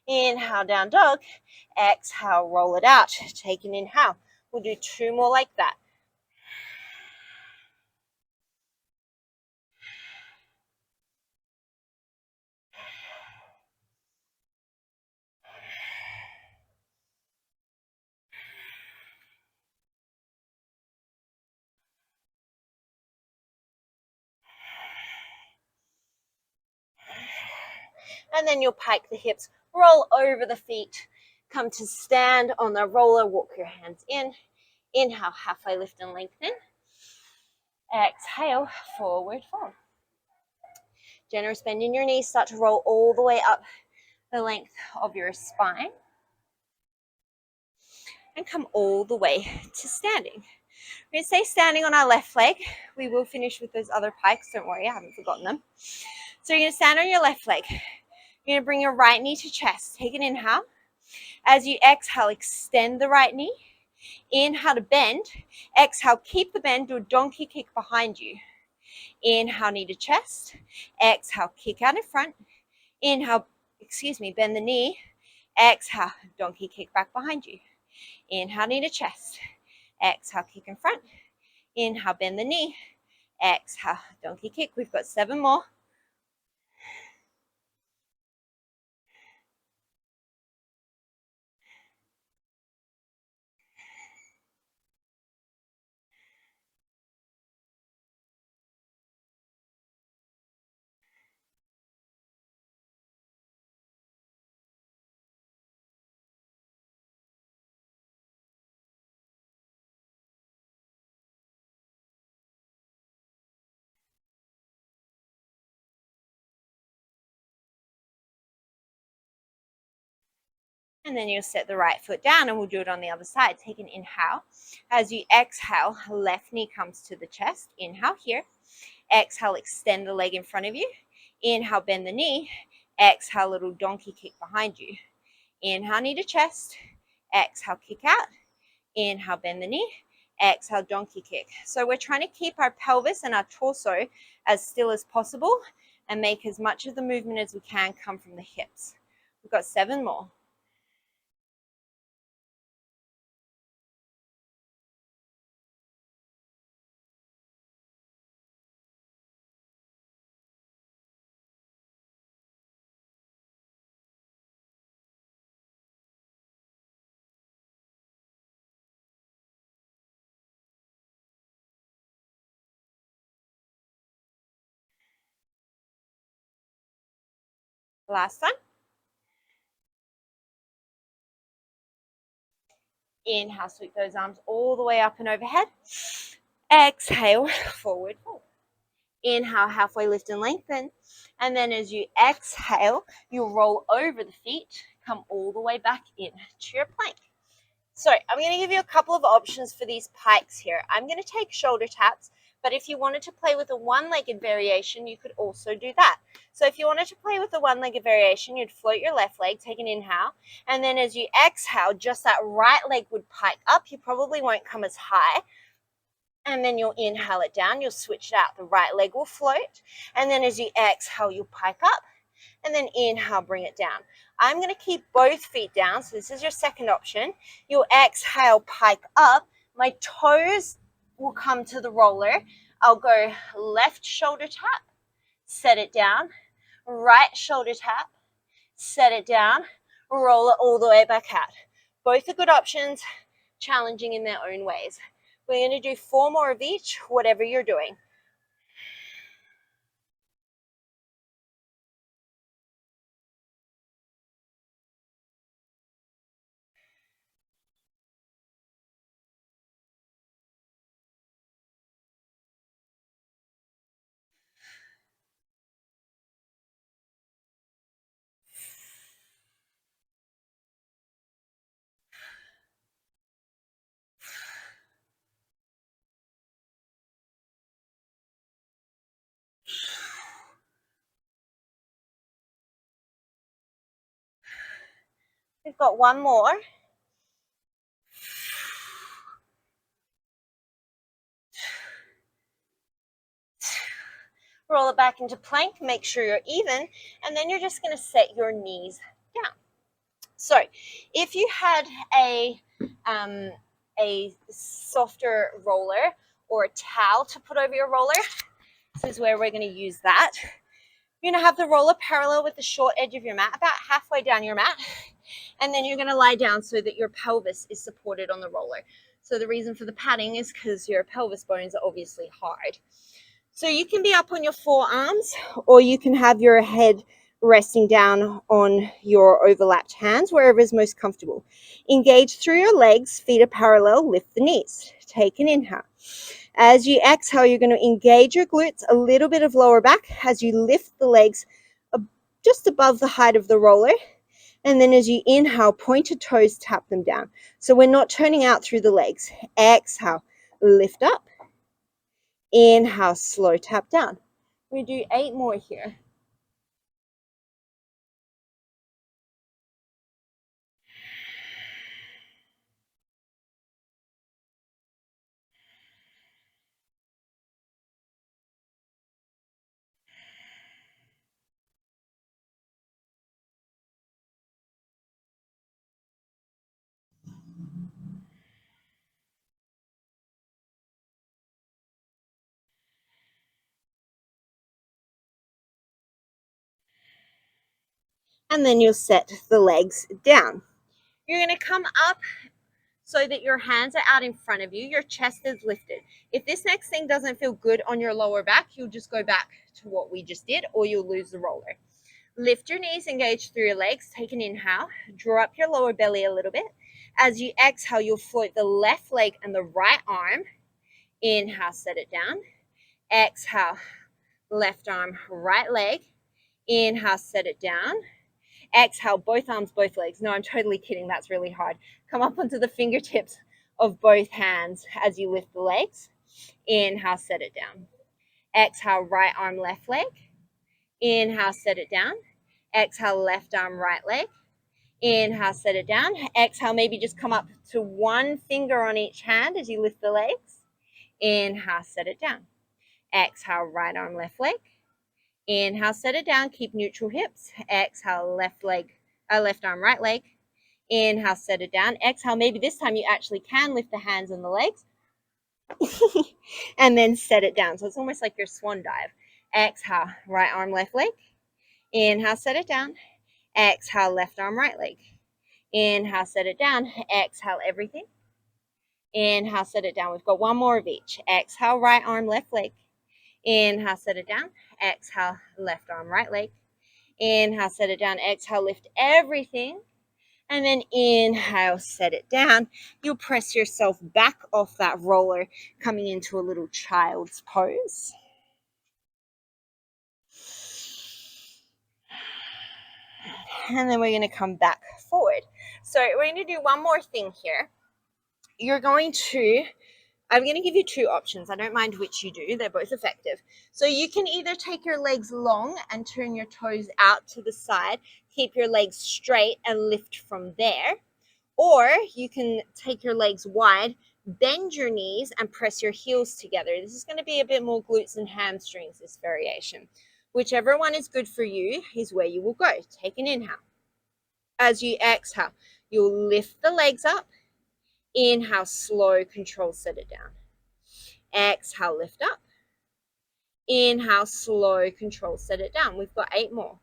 Inhale, down dog. Exhale, roll it out. Take an inhale. We'll do two more like that. And then you'll pike the hips, roll over the feet, come to stand on the roller, walk your hands in. Inhale, halfway lift and lengthen. Exhale, forward fold. Generous bend in your knees, start to roll all the way up the length of your spine. And come all the way to standing. We're going to stay standing on our left leg. We will finish with those other pikes, don't worry, I haven't forgotten them. So you're going to stand on your left leg. You're going to bring your right knee to chest. Take an inhale. As you exhale, extend the right knee. Inhale to bend. Exhale, keep the bend. Do a donkey kick behind you. Inhale, knee to chest. Exhale, kick out in front. Inhale, bend the knee. Exhale, donkey kick back behind you. Inhale, knee to chest. Exhale, kick in front. Inhale, bend the knee. Exhale, donkey kick. We've got 7 more. And then you'll set the right foot down and we'll do it on the other side. Take an inhale. As you exhale, left knee comes to the chest. Inhale here. Exhale, extend the leg in front of you. Inhale, bend the knee. Exhale, little donkey kick behind you. Inhale, knee to chest. Exhale, kick out. Inhale, bend the knee. Exhale, donkey kick. So we're trying to keep our pelvis and our torso as still as possible and make as much of the movement as we can come from the hips. We've got 7 more. Last time. Inhale, sweep those arms all the way up and overhead. Exhale, forward fold. Inhale, halfway lift and lengthen. And then as you exhale, you'll roll over the feet, come all the way back into your plank. So I'm going to give you a couple of options for these pikes here. I'm going to take shoulder taps, but if you wanted to play with a one-legged variation, you could also do that. So if you wanted to play with the one-legged variation, you'd float your left leg, take an inhale, and then as you exhale, just that right leg would pike up. You probably won't come as high. And then you'll inhale it down, you'll switch it out. The right leg will float. And then as you exhale, you'll pike up. And then inhale, bring it down. I'm going to keep both feet down. So this is your second option. You'll exhale, pike up, My toes will come to the roller. I'll go left shoulder tap, set it down, right shoulder tap, set it down, roll it all the way back out. Both are good options, challenging in their own ways. We're going to do 4 more of each, whatever you're doing. We've got 1 more. Roll it back into plank, make sure you're even, and then you're just going to set your knees down. So if you had a softer roller or a towel to put over your roller, this is where we're going to use that. You're going to have the roller parallel with the short edge of your mat, about halfway down your mat, and then you're going to lie down so that your pelvis is supported on the roller. So the reason for the padding is because your pelvis bones are obviously hard. So you can be up on your forearms, or you can have your head resting down on your overlapped hands, wherever is most comfortable. Engage through your legs, feet are parallel, lift the knees. Take an inhale. As you exhale, you're going to engage your glutes, a little bit of lower back as you lift the legs just above the height of the roller. And then as you inhale, pointed toes, tap them down. So we're not turning out through the legs. Exhale, lift up. Inhale, slow tap down. We do 8 more here. And then you'll set the legs down. You're going to come up so that your hands are out in front of you. Your chest is lifted. If this next thing doesn't feel good on your lower back, you'll just go back to what we just did, or you'll lose the roller. Lift your knees, engage through your legs. Take an inhale. Draw up your lower belly a little bit. As you exhale, you'll float the left leg and the right arm. Inhale, set it down. Exhale, left arm, right leg. Inhale, set it down. Exhale, both arms, both legs. No, I'm totally kidding. That's really hard. Come up onto the fingertips of both hands as you lift the legs. Inhale, set it down. Exhale, right arm, left leg. Inhale, set it down. Exhale, left arm, right leg. Inhale, set it down. Exhale, maybe just come up to 1 finger on each hand as you lift the legs. Inhale, set it down. Exhale, right arm, left leg. Inhale, set it down. Keep neutral hips. Exhale, left arm, right leg. Inhale, set it down. Exhale, maybe this time you actually can lift the hands and the legs. And then set it down. So it's almost like your swan dive. Exhale, right arm, left leg. Inhale, set it down. Exhale, left arm, right leg. Inhale, set it down. Exhale, everything. Inhale, set it down. We've got 1 more of each. Exhale, right arm, left leg. Inhale, set it down. Exhale, left arm, right leg. Inhale, set it down. Exhale, lift everything. And then inhale, set it down. You'll press yourself back off that roller, coming into a little child's pose. And then we're going to come back forward. So we're going to do 1 more thing here. I'm going to give you 2 options. I don't mind which you do. They're both effective. So you can either take your legs long and turn your toes out to the side, keep your legs straight and lift from there. Or you can take your legs wide, bend your knees and press your heels together. This is going to be a bit more glutes and hamstrings, this variation. Whichever one is good for you is where you will go. Take an inhale. As you exhale, you'll lift the legs up. Inhale, slow, control, set it down. Exhale, lift up. Inhale, slow, control, set it down. We've got 8 more.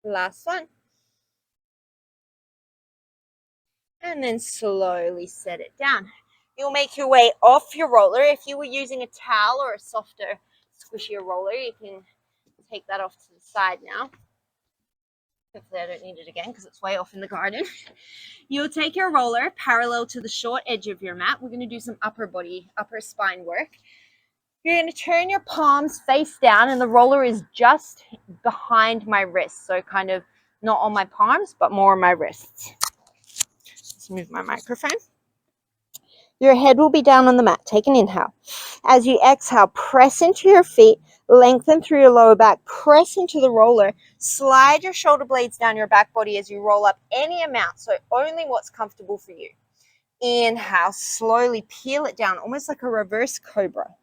Last one. And then slowly set it down. You'll make your way off your roller. If you were using a towel or a softer, squishier roller, you can take that off to the side now. Hopefully I don't need it again because it's way off in the garden. You'll take your roller parallel to the short edge of your mat. We're going to do some upper spine work. You're going to turn your palms face down, and the roller is just behind my wrists. So kind of not on my palms, but more on my wrists. Let's move my microphone. Your head will be down on the mat. Take an inhale. As you exhale, press into your feet, lengthen through your lower back, press into the roller, slide your shoulder blades down your back body as you roll up any amount, so only what's comfortable for you. Inhale, slowly peel it down, almost like a reverse cobra.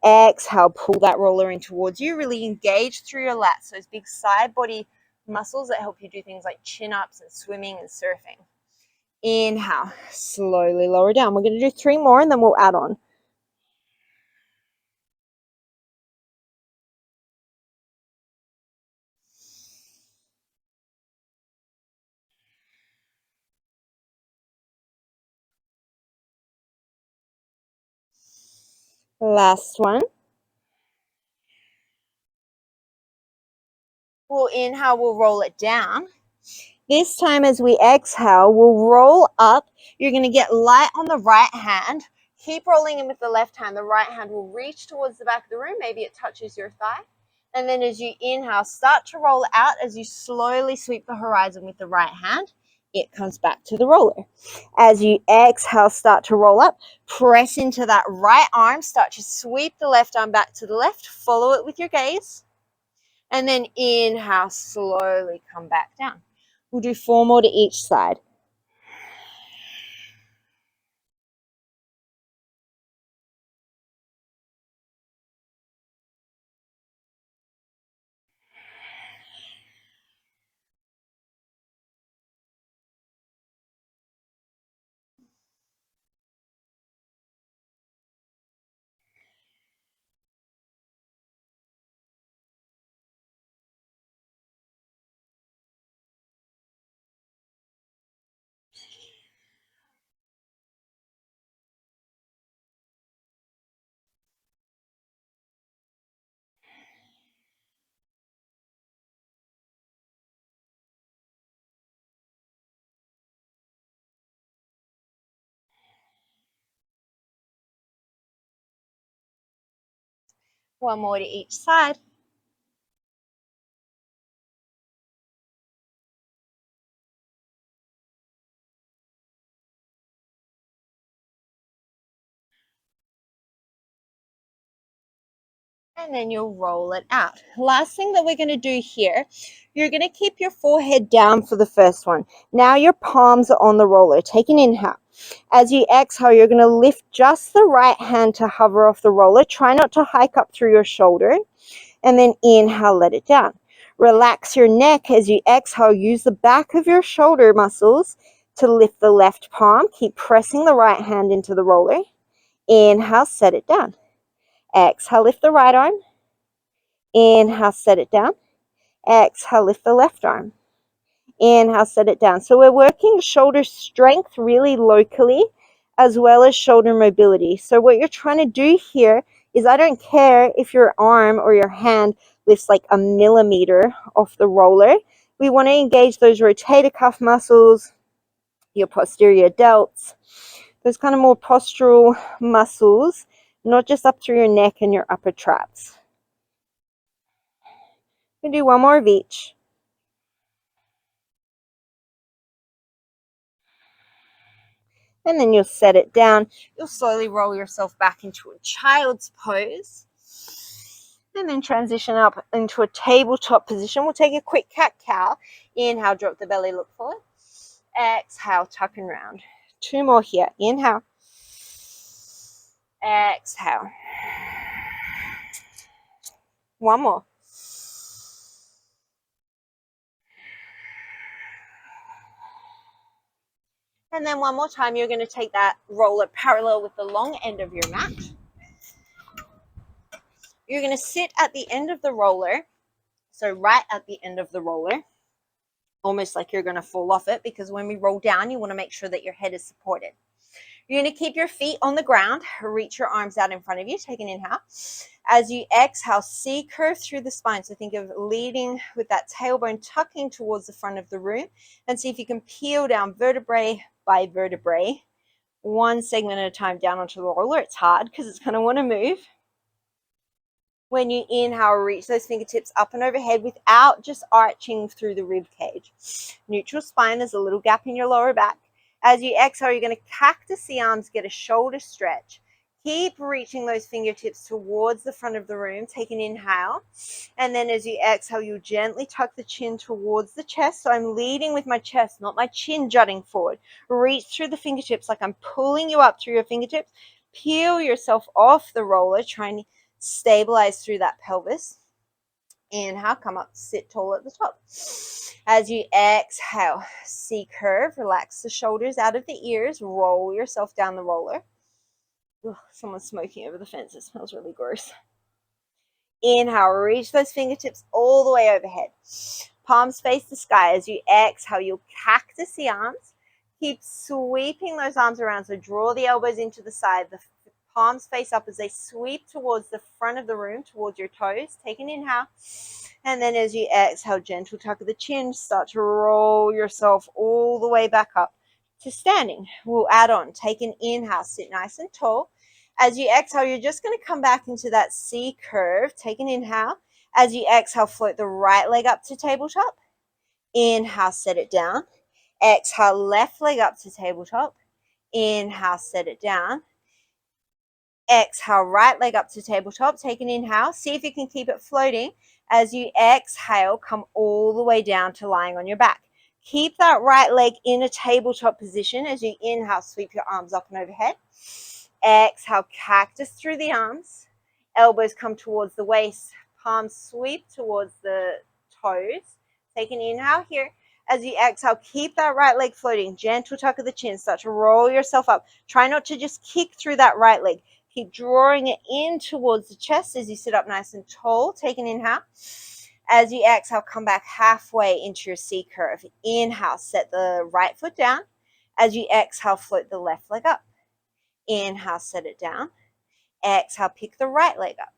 Exhale, pull that roller in towards you, really engage through your lats, those big side body muscles that help you do things like chin-ups and swimming and surfing. Inhale, slowly lower down. We're going to do 3 more and then we'll add on. Last one. We'll inhale, we'll roll it down. This time as we exhale, we'll roll up. You're going to get light on the right hand. Keep rolling in with the left hand. The right hand will reach towards the back of the room. Maybe it touches your thigh. And then as you inhale, start to roll out as you slowly sweep the horizon with the right hand. It comes back to the roller. As you exhale, start to roll up. Press into that right arm. Start to sweep the left arm back to the left. Follow it with your gaze. And then inhale, slowly come back down. We'll do 4 more to each side. One more to each side. And then you'll roll it out. Last thing that we're going to do here, you're going to keep your forehead down for the first one. Now your palms are on the roller. Take an inhale. As you exhale, you're going to lift just the right hand to hover off the roller. Try not to hike up through your shoulder. And then inhale, let it down. Relax your neck as you exhale. Use the back of your shoulder muscles to lift the left palm. Keep pressing the right hand into the roller. Inhale, set it down. Exhale, lift the right arm. Inhale, set it down. Exhale, lift the left arm. Inhale, set it down. So we're working shoulder strength really locally as well as shoulder mobility. So what you're trying to do here is, I don't care if your arm or your hand lifts like a millimeter off the roller. We want to engage those rotator cuff muscles, your posterior delts, those kind of more postural muscles, not just up through your neck and your upper traps. We do 1 more of each. And then you'll set it down. You'll slowly roll yourself back into a child's pose. And then transition up into a tabletop position. We'll take a quick cat-cow. Inhale, drop the belly, look forward. Exhale, tuck and round. 2 more here. Inhale. Exhale. 1 more. And then 1 more time, you're going to take that roller parallel with the long end of your mat. You're going to sit at the end of the roller. So right at the end of the roller, almost like you're going to fall off it, because when we roll down, you want to make sure that your head is supported. You're going to keep your feet on the ground. Reach your arms out in front of you. Take an inhale. As you exhale, C curve through the spine. So think of leading with that tailbone tucking towards the front of the room, and see if you can peel down vertebrae by vertebrae, 1 segment at a time down onto the roller. It's hard because it's going to want to move. When you inhale, reach those fingertips up and overhead without just arching through the rib cage. Neutral spine, there's a little gap in your lower back. As you exhale, you're going to cactus the arms, get a shoulder stretch. Keep reaching those fingertips towards the front of the room. Take an inhale. And then as you exhale, you gently tuck the chin towards the chest. So I'm leading with my chest, not my chin jutting forward. Reach through the fingertips like I'm pulling you up through your fingertips. Peel yourself off the roller, trying to stabilize through that pelvis. Inhale, come up, sit tall at the top. As you exhale, C curve, relax the shoulders out of the ears, roll yourself down the roller. Ugh, someone's smoking over the fence. It smells really gross. Inhale, reach those fingertips all the way overhead. Palms face the sky. As you exhale, you'll cactus the arms. Keep sweeping those arms around. So draw the elbows into the side. The palms face up as they sweep towards the front of the room, towards your toes. Take an inhale. And then as you exhale, gentle tuck of the chin. Start to roll yourself all the way back up to standing. We'll add on. Take an inhale. Sit nice and tall. As you exhale, you're just going to come back into that C curve. Take an inhale. As you exhale, float the right leg up to tabletop. Inhale, set it down. Exhale, left leg up to tabletop. Inhale, set it down. Exhale, right leg up to tabletop. Take an inhale. See if you can keep it floating. As you exhale, come all the way down to lying on your back. Keep that right leg in a tabletop position. As you inhale, sweep your arms up and overhead. Exhale, cactus through the arms. Elbows come towards the waist. Palms sweep towards the toes. Take an inhale here. As you exhale, keep that right leg floating. Gentle tuck of the chin. Start to roll yourself up. Try not to just kick through that right leg. Keep drawing it in towards the chest as you sit up nice and tall. Take an inhale. As you exhale, come back halfway into your C curve. Inhale, set the right foot down. As you exhale, float the left leg up. Inhale, set it down. Exhale, pick the right leg up.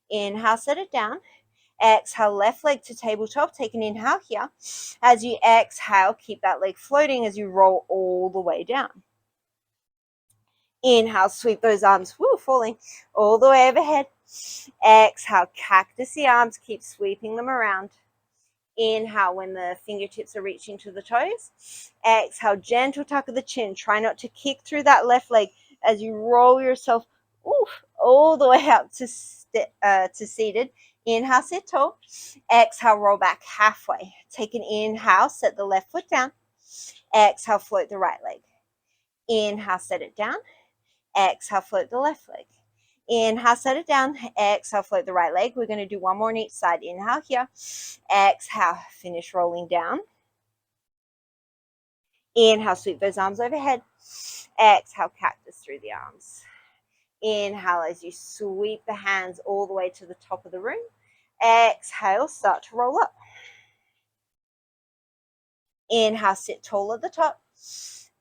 Inhale, set it down. Exhale, left leg to tabletop. Take an inhale here. As you exhale, keep that leg floating as you roll all the way down. Inhale, sweep those arms, falling all the way overhead. Exhale, cactus the arms, keep sweeping them around. Inhale when the fingertips are reaching to the toes. Exhale, gentle tuck of the chin. Try not to kick through that left leg as you roll yourself all the way up to seated. Inhale, sit tall. Exhale, roll back halfway. Take an inhale, set the left foot down. Exhale, float the right leg. Inhale, set it down. Exhale, float the left leg. Inhale, set it down. Exhale, float the right leg. We're going to do 1 more on each side. Inhale here. Exhale, finish rolling down. Inhale, sweep those arms overhead. Exhale, cactus through the arms. Inhale as you sweep the hands all the way to the top of the room. Exhale, start to roll up. Inhale, sit tall at the top.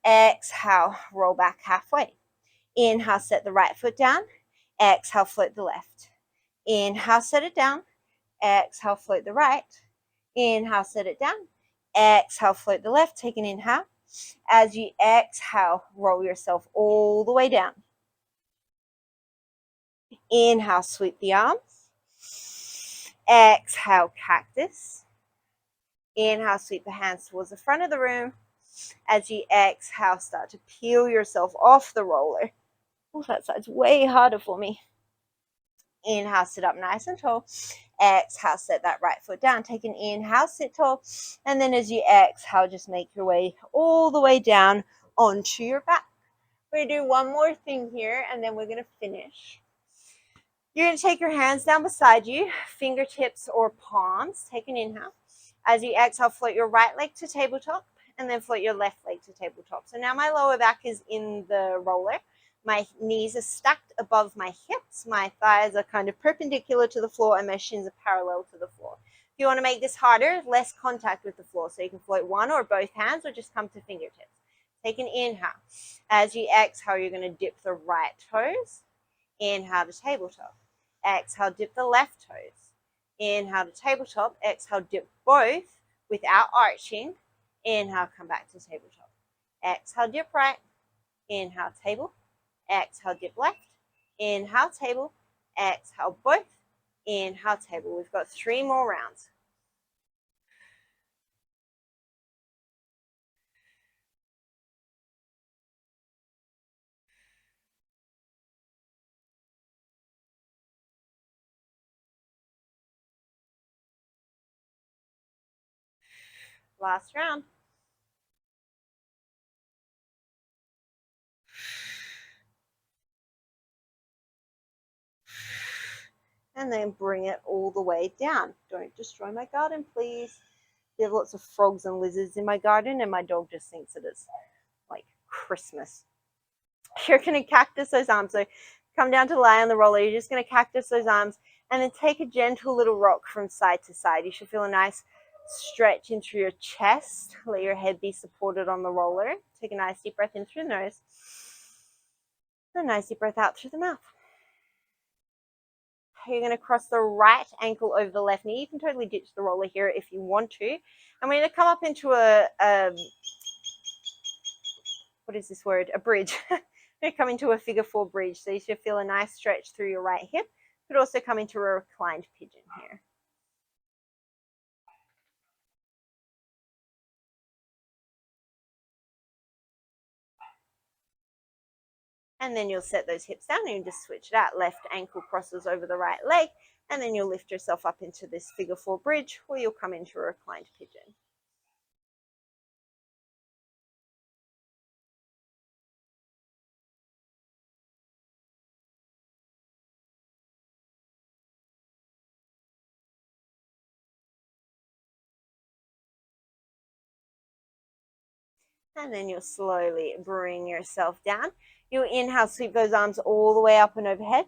Exhale, roll back halfway. Inhale, set the right foot down. Exhale, float the left. Inhale, set it down. Exhale, float the right. Inhale, set it down. Exhale, float the left. Take an inhale. As you exhale, roll yourself all the way down. Inhale, sweep the arms. Exhale, cactus. Inhale, sweep the hands towards the front of the room. As you exhale, start to peel yourself off the roller. Oh, that side's way harder for me. Inhale, sit up nice and tall. Exhale, set that right foot down. Take an inhale, sit tall. And then as you exhale, just make your way all the way down onto your back. We're going to do one more thing here, and then we're going to finish. You're going to take your hands down beside you, fingertips or palms. Take an inhale. As you exhale, float your right leg to tabletop, and then float your left leg to tabletop. So now my lower back is in the roller. My knees are stacked above my hips. My thighs are kind of perpendicular to the floor, and my shins are parallel to the floor. If you want to make this harder, less contact with the floor. So you can float one or both hands, or just come to fingertips. Take an inhale. As you exhale, you're going to dip the right toes. Inhale to tabletop. Exhale, dip the left toes. Inhale to tabletop. Exhale, dip both without arching. Inhale, come back to tabletop. Exhale, dip right. Inhale, table. Exhale, dip left. Inhale, table. Exhale, both. Inhale, table. We've got 3 more rounds. Last round. And then bring it all the way down. Don't destroy my garden, please. There's lots of frogs and lizards in my garden, and my dog just thinks it is like Christmas. You're going to cactus those arms. So come down to lie on the roller. You're just going to cactus those arms, and then take a gentle little rock from side to side. You should feel a nice stretch into your chest. Let your head be supported on the roller. Take a nice deep breath in through the nose. And a nice deep breath out through the mouth. You're going to cross the right ankle over the left knee. You can totally ditch the roller here if you want to. And we're going to come up into a what is this word? A bridge. You're going to come into a figure 4 bridge. So you should feel a nice stretch through your right hip. Could also come into a reclined pigeon here. And then you'll set those hips down and you just switch it out. Left ankle crosses over the right leg, and then you'll lift yourself up into this figure 4 bridge, or you'll come into a reclined pigeon. And then you'll slowly bring yourself down. You'll inhale, sweep those arms all the way up and overhead.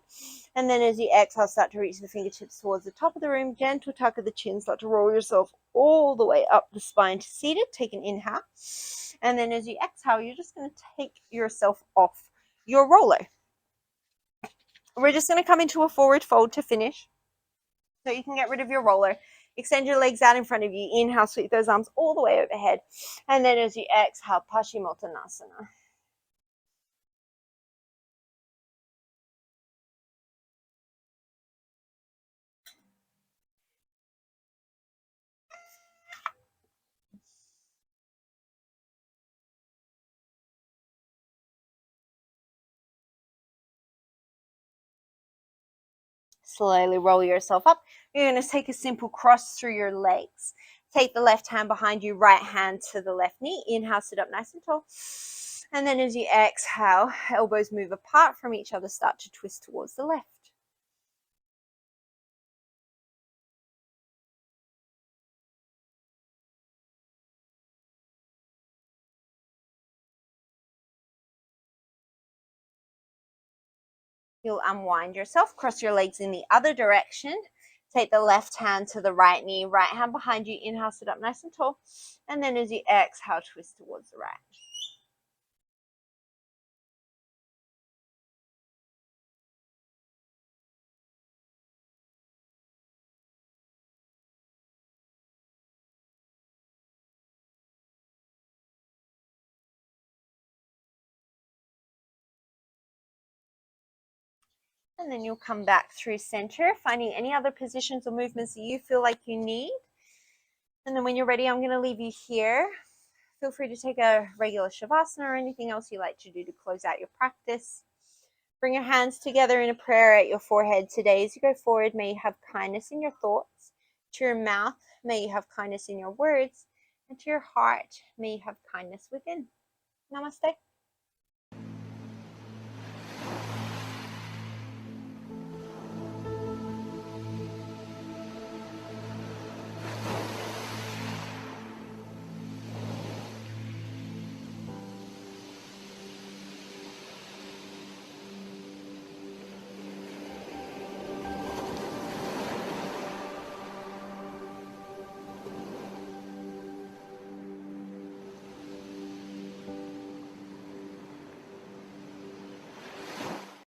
And then as you exhale, start to reach the fingertips towards the top of the room. Gentle tuck of the chin. Start to roll yourself all the way up the spine to seated. Take an inhale. And then as you exhale, you're just going to take yourself off your roller. We're just going to come into a forward fold to finish. So you can get rid of your roller. Extend your legs out in front of you. Inhale, sweep those arms all the way overhead. And then as you exhale, Paschimottanasana. Slowly roll yourself up. You're going to take a simple cross through your legs. Take the left hand behind you, right hand to the left knee. Inhale, sit up nice and tall. And then as you exhale, elbows move apart from each other, start to twist towards the left. You'll unwind yourself, cross your legs in the other direction. Take the left hand to the right knee, right hand behind you. Inhale, sit up nice and tall. And then as you exhale, twist towards the right. And then you'll come back through center, finding any other positions or movements that you feel like you need. And then when you're ready, I'm going to leave you here. Feel free to take a regular Shavasana or anything else you like to do to close out your practice. Bring your hands together in a prayer at your forehead. Today, as you go forward, may you have kindness in your thoughts. To your mouth, may you have kindness in your words. And to your heart, may you have kindness within. Namaste.